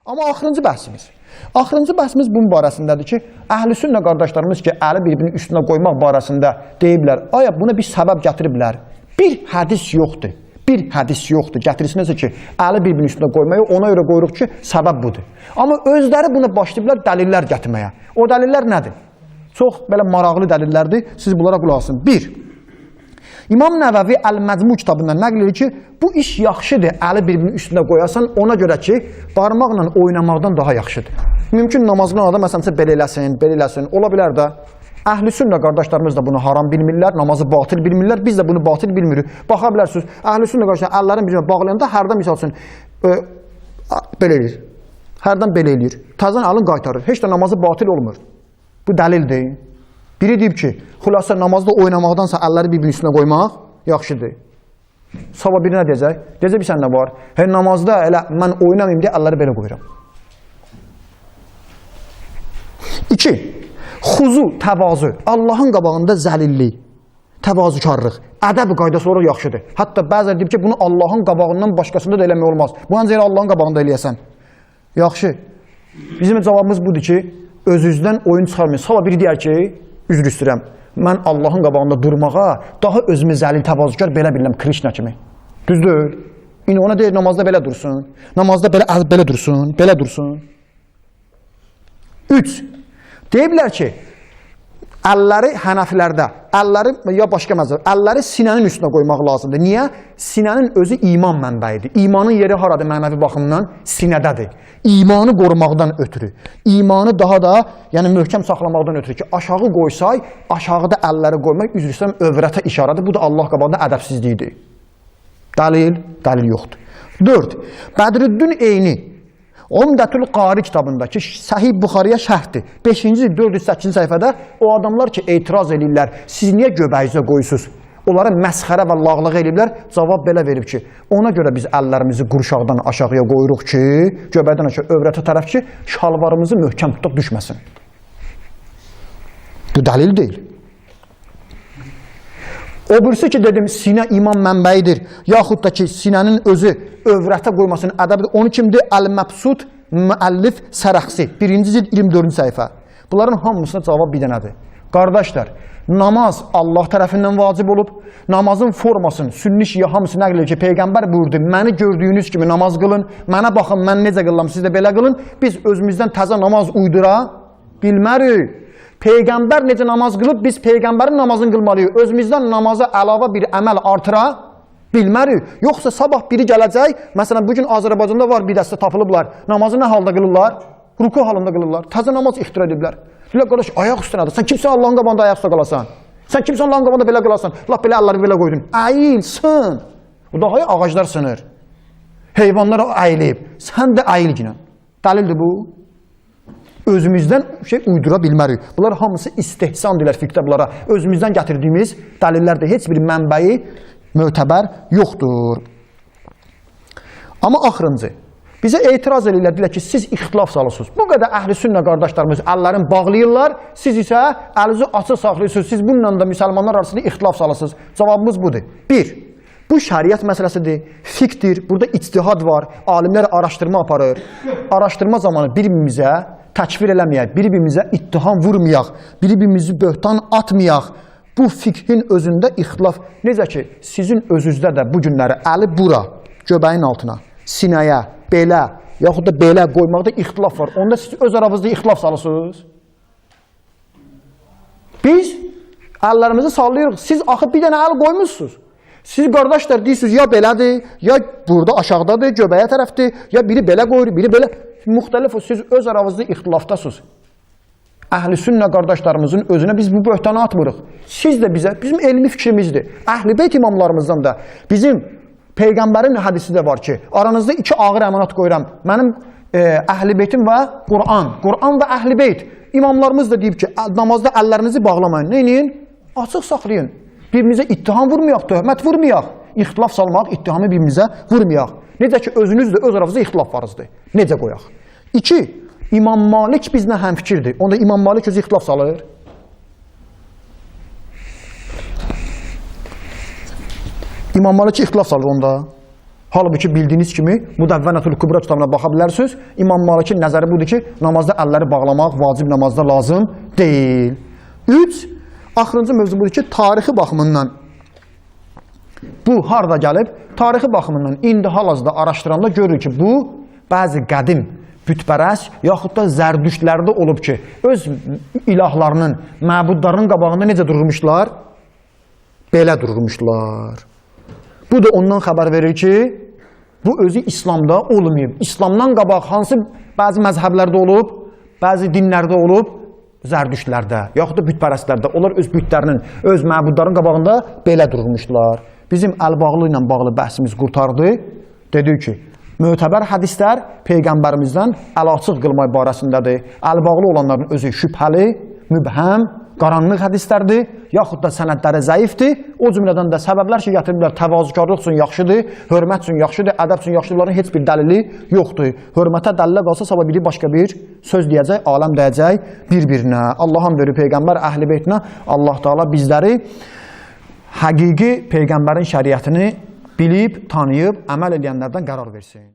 Amma axırıncı bəhsimiz. Axırıncı bəhsimiz bunun barəsindədir ki, əhl-i sünnə qardaşlarımız ki, əli bir-birinin üstünə qoymaq barəsində deyiblər, aya buna bir səbəb gətiriblər. Bir hədis yoxdur. Bir hədis yoxdur. Gətirisiniz ki, əli bir-birinin üstünə qoymayı ona görə qoyuruq ki, səbəb budur. Amma özləri buna başlayıblar dəlillər gətirməyə. O dəlillər nədir? Çox belə maraqlı dəlillərdir. Siz bunlara qulaq asın. 1. İmam Nəvəvi Əl-Məcmu kitabından nəql edir ki, bu iş yaxşıdır, əli bir-birinin üstünə qoyasan, ona görə ki, barmaqla oynamaqdan daha yaxşıdır. Mümkün namaz qılan adam məsələn belə eləsin, belə eləsin. Ola bilər də, əhl-i sünnə qardaşlarımız da bunu haram bilmirlər, namazı batil bilmirlər, biz də bunu batil bilmirik. Baxa bilərsiniz, əhl-i sünnə qardaşlar əllərin bir-birinə bağlayanda hərdən misal üçün, belə eləyir, hərdən belə eləyir, təzən əlin qaytarır, heç də namazı batil olmur. Bu dəlildir. Biri deyib ki, xülasə namazda oynamaqdansa əlləri bir-birinin üstünə qoymaq yaxşıdır. Sabah biri nə deyəcək? Deyəcək bir sən nə var? Namazda elə mən oynamayayım deyə əlləri belə qoyuram. 2. Xuzu, təvazu. Allahın qabağında zəlillik, təvazükarlıq, ədəb qaydası olaraq yaxşıdır. Hətta bəzilər deyib ki, bunu Allahın qabağından başqasında da eləmək olmaz. Bu ancaq Allahın qabağında eləyəsən. Yaxşı. Bizim cavabımız budur ki, özünüzdən oyun çıxarmayın. Sabah biri deyər ki, üzr istəyirəm, mən Allahın qabağında durmağa daha özümü zəlil təvazükar belə bilirəm, Krishna kimi. Düzdür. İndi ona deyir, namazda belə dursun, namazda belə dursun, belə dursun. 3. Deyiblər ki, əlləri hənəfilərdə, əlləri ya başqa məzəb, əlləri sinənin üstünə qoymaq lazımdır. Niyə? Sinənin özü iman mənbəyidir. İmanın yeri haradır mənəvi baxımdan? Sinədədir. İmanı qorumaqdan ötürü, imanı daha da möhkəm saxlamaqdan ötürü ki, aşağı qoysay, aşağıda əlləri qoymaq, üzr istəyirəm, övrətə işarədir. Bu da Allah qabağında ədəbsizlikdir. Dəlil? Dəlil yoxdur. 4. Bədrüddin Eyni, Umdətül Qari kitabındakı Səhih Buxariyə şərhdir. 5-ci, 408-ci səhifədə o adamlar ki, etiraz edirlər, siz niyə göbəyizə qoyusunuz? Onlara məsxərə və lağlıq eləyiblər, cavab belə verib ki, ona görə biz əllərimizi qurşaqdan aşağıya qoyuruq ki, göbəkdən aşağı övrətə tərəf ki, şalvarımızı möhkəm tutub düşməsin. Bu dəlil deyil. O birisi ki, dedim, sinə iman mənbəyidir, yaxud da ki, sinənin özü övrətə qoymasının ədəbidir. Onu kimdir? Əl-Məbsud Müəllif Sərəxsi, 1-ci cild 24-cü səhifə. Bunların hamısına cavab bir dənədir. Qardaşlar, namaz Allah tərəfindən vacib olub, namazın formasını, sünni şiə hamısı nəql edir ki, Peyğəmbər buyurdu, məni gördüyünüz kimi namaz qılın, mənə baxın, mən necə qılıram, siz də belə qılın, biz özümüzdən təzə namaz uydura bilmərik. Peyğəmbər necə namaz qılıb, biz Peyğəmbərin namazını qılmalıyıq, özümüzdən namaza əlavə bir əməl artıra bilmərik. Yoxsa sabah biri gələcək, məsələn, bugün Azərbaycanda var bir dəstə tapılıblar, namazı nə halda qılırlar? Ruku halında qılırlar, təzə namaz ixtira ediblər. Deyirlər, qardaş, ayaq üstünədir. Sən kimsən Allahın qabağında ayaq üstə qalasan? Sən kimsən Allahın qabağında belə qalasan? Laf belə əlləri belə qoydun. Əyilsin. O daha ağaclar sınır. Heyvanlar əyilib. Sən də əyil ginən. Dəlildir bu. Özümüzdən şey uydura bilmərik. Bunlar hamısı istehsan deyilər fiqdə bunlara. Özümüzdən gətirdiyimiz dəlillərdə heç bir mənbəyi mötəbər yoxdur. Amma axırıncı. Bizə etiraz edirlər ki, siz ixtilaf salırsınız. Bu qədər əhl-i sünnə qardaşlarımız əllərini bağlayırlar, siz isə əlinizi açıq saxlayırsınız. Siz bununla da müsəlmanlar arasında ixtilaf salırsınız. Cavabımız budur. 1. Bu şəriət məsələsidir, fiqdir, burada ictihad var, alimlər araşdırma aparır. Araşdırma zamanı bir-birimizə təkfir eləməyək, bir-birimizə ittiham vurmayaq, bir-birimizi böhtan atmayaq. Bu fiqhin özündə ixtilaf. Necə ki, sizin özünüzdə də bu günləri əli bura, göbəyin altına, sinəyə, belə, yaxud da belə qoymaqda ixtilaf var. Onda siz öz aranızda ixtilaf salırsınız. Biz əllərimizi sallayırıq. Siz axı bir dənə əl qoymuşsunuz. Siz qardaşlar deyirsiniz, ya belədir, ya burada aşağıdadır, göbəyə tərəfdir, ya biri belə qoyur, biri belə. Müxtəlif, siz öz aranızda ixtilafdasınız. Əhl-i sünnə qardaşlarımızın özünə biz bu böhtanı atmırıq. Siz də bizə, bizim elmi fikrimizdir. Əhl-i beyt imamlarımızdan da bizim Peyğəmbərin hədisi də var ki, aranızda 2 ağır əmanat qoyuram. Mənim əhl-i beytim və Qur'an. Qur'an və əhl-i beyt. İmamlarımız da deyib ki, namazda əllərinizi bağlamayın. Neyinin? Açıq saxlayın. Birimizə ittiham vurmayaq, töhmət vurmayaq. İxtilaf salmaq, ittihamı birimizə vurmayaq. Necə ki, özünüz də öz aranızda ixtilaf varızdır. Necə qoyaq? 2. İmam Malik bizlə həmfikirdir. Onda İmam Malik özü ixtilaf salır. İmam Malik ixtilaf salır onda. Halbuki bildiyiniz kimi Müdəvvənətül Kubra kitabına baxa bilərsiniz. İmam Malikin nəzəri budur ki, namazda əlləri bağlamaq vacib namazda lazım deyil. 3. Axırıncı mövzu budur ki, tarixi baxımından bu harda gəlib? Tarixi baxımından indi hal-hazırda araşdıranda görür ki, bu bəzi qədim bütpərəst yaxud da zərdüştlərdə olub ki, öz ilahlarının, məbudlarının qabağında necə durmuşlar? Belə durmuşlar. Bu da ondan xəbər verir ki, bu özü İslamda olmayıb. İslamdan qabaq hansı bəzi məzhəblərdə olub, bəzi dinlərdə olub, zərdüştlərdə, yaxud da bütpərəstlərdə. Onlar öz bütlərinin, öz məbudların qabağında belə durmuşlar. Bizim Əlbağlı ilə bağlı bəhsimiz qurtardı. Dedi ki, mötəbər hədislər Peyğəmbərimizdən əl-açıq qılmaq barəsindədir. Əlbağlı olanların özü şübhəli, mübhəm, qaranlıq hədislərdir, yaxud da sənədləri zəifdir. O cümlədən də səbəblər ki, gətiriblər, təvazükarlıq üçün yaxşıdır, hörmət üçün yaxşıdır, ədəb üçün yaxşıdır, bunların heç bir dəlili yoxdur. Hörmətə dəlilə qalsa, sabah biri başqa bir söz deyəcək, aləm deyəcək bir-birinə. Allah'ın verib Peyğəmbər əhl-i beytinə, Allah Teala bizləri həqiqi Peyğəmbərin şəriətini bilib, tanıyıb, əməl edənlərdən qərar versin.